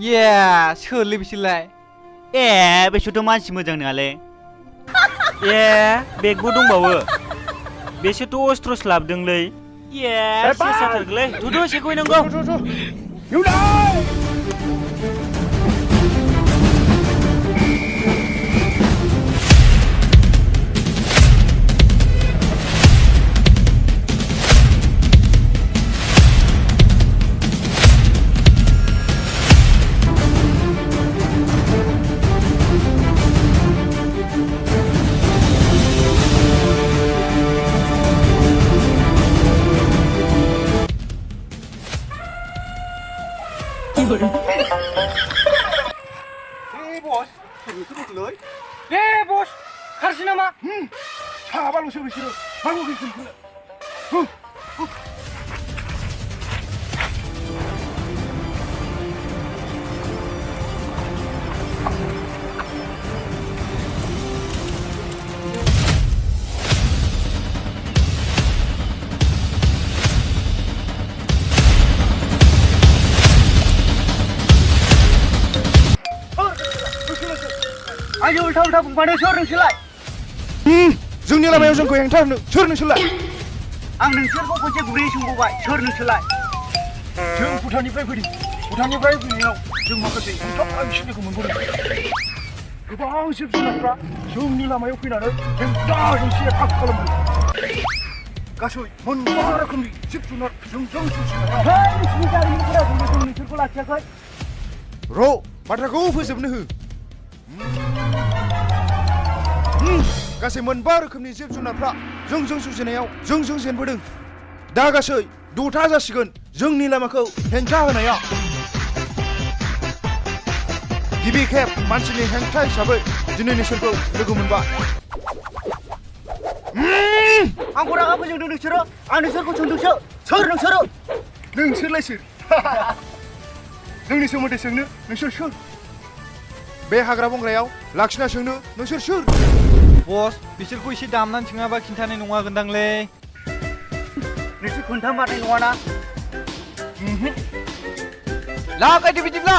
ये सोरलै बिसोरलाय ए बेसोरथ' मानसि मोजां नङालै ए बेगबो दंबावो बेसोरथ' अस्त्रस लाबोदोंलै ए सेसाथारगोलै थ'थ' सेख'हैनांगौ bos, sebut loh. Bos, kasih nama. Sabar lu sebut. Baru bikin pula. Ayo udah pada soal nengsilai. जोंनि लामायाव जोंखौ हेंथा होनो सोर नोंसोरलाय? आं नोंसोरखौ खनसे गुरैयै सोंबावबाय सोर नोंसोरलाय? जों भुटाननिफ्राय फैदों। भुटाननिफ्राय फैनायाव जों माखासे हेंथा सोलिनायखौ मोनबोदों। गोबां जिब जुनारफ्रा जोंनि लामायाव फैनानै हेंथा हेंसि एटाक खालामदों। गासै मोनबा रोखोमनि जिब जुनार जोंजों जुजिनायाव नोंसोरनि जारिमिनफोरा जों नोंसोरखौ लाखियाखै। र' बाथ्राखौ फोजोबनो हो। गासै मोनबा रोखोमनि जिब जुनारफ्रा जोंजों जुजिनायाव जोंजों जेनबोदों। दा गासै 6था जासिगोन जोंनि लामाखौ हेंथा होनाया। गिबि खेब मानसिनि हेंथा हिसाबै दिनै नोंसोरखौ लोगो मोनबाय। आंखौ रागा फोजोंदों नोंसोरो? आं नोंसोरखौ सोंदोंसो सोर नोंसोरो? नोंसोरलाय सोर? जोंनि सोमोन्दै सोंनो नोंसोर सोर? बे हाग्रा बंग्रायाव लाखिना सोंनो नोंसोर सोर? बस बिसोरखौ एसे दामनानै सोङाबा खिन्थानाय नङा गोनदांलै। नोंसोर खोन्थामारनाय नङाना? लागायदो बिदिब्ला।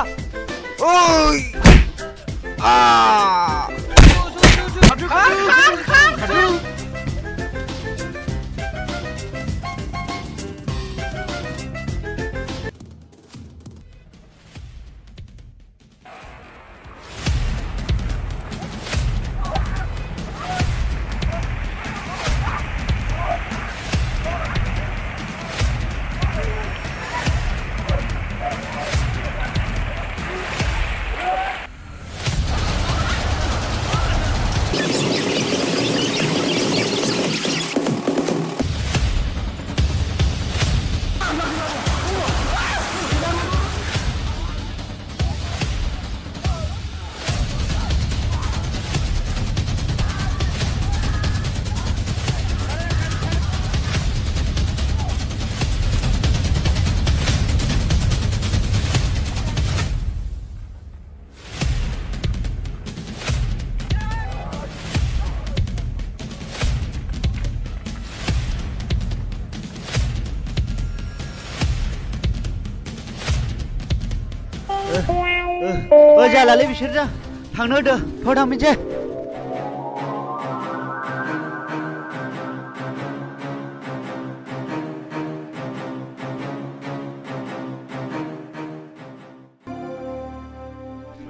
ओइ जालालै बिसोरजों थांनो होदो थ' थांफिनसै।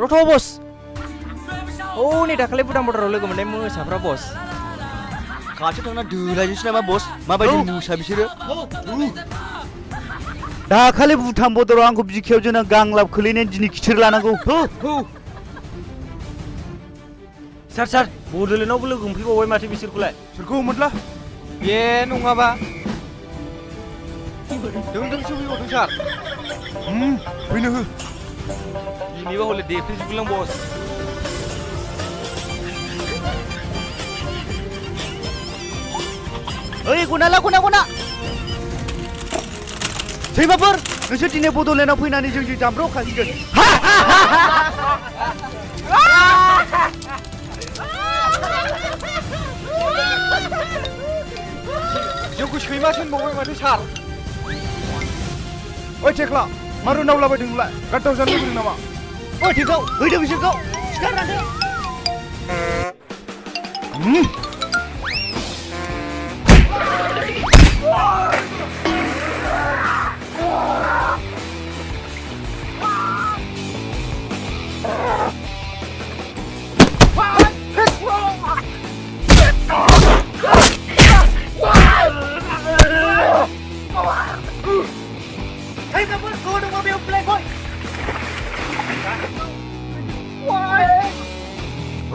रथ' बस। नै दाखालि भुटान बर्डाराव लोगो मोननाय मोसाफ्रा बस। खाथियाव थांना दोलायनोसै नामा बस? माबायदि मोसा बिसोरो? दाखालि भुटान बर्डाराव आंखौ बिखायाव जोंना गांलाब खोलैनानै दिनै खिथेर लानांगौ। सार बड'लेण्डआवबो लोगो मोनफैबावबाय माथो बिसोरखौलाय? सोरखौ मोनला? ए नङाबा दोंसो फैबावदों सार। फैनो हो। दिनैबा हले देफ्लेजोबगोनलां बस। ओइ गना सैमाफोर नोंसोर दिनै बड'लेण्डआव फैनानै जोंजों जामब्राव खासिगोन। जोंखौ सैमासो होनबावबाय माथो सार। ओइ थेख्ला मारो नावलाबायदों नोंलाय? गाड्डाव जानो लुबैदों नामा? 어디가 의정 실고 시간하세요.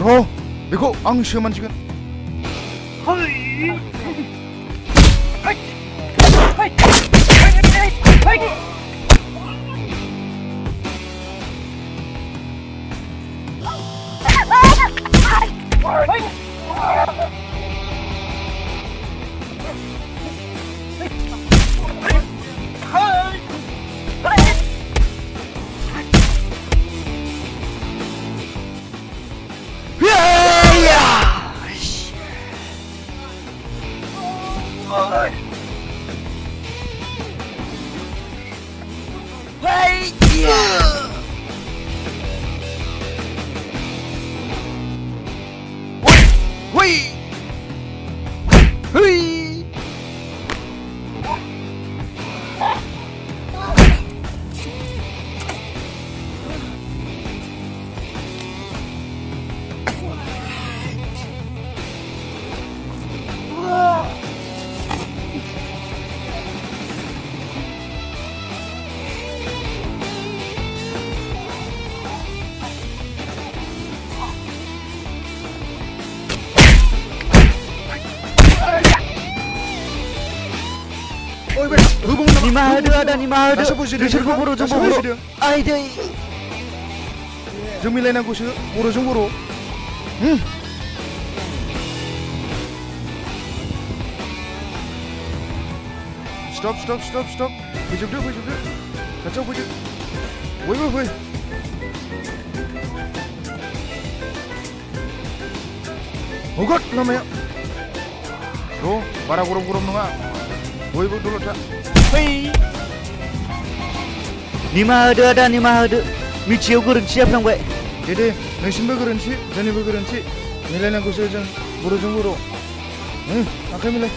로 이거 앙시만 지금 Ni mahada ni mahada. Nasa position Nasa boro nasa boro. position. Ai dai. जों मिलायनांगौसो बर'जों बर'। स्टप स्टप स्टप स्टप फैजोबदो फैजोबदो खाथियाव फैदो बयबो फै हगत लामाया र' बारा गरम गरम नङा बयबो दलद था फै निमाहा होदो निमाहा होदो मिथियाव गोरोन्थि जाफ्लांबाय दे नोंसिनिबो गोरोन्थि जोंनिबो गोरोन्थि मिलायनांगौसो जों बर'जों बर' आखाइ मिलाय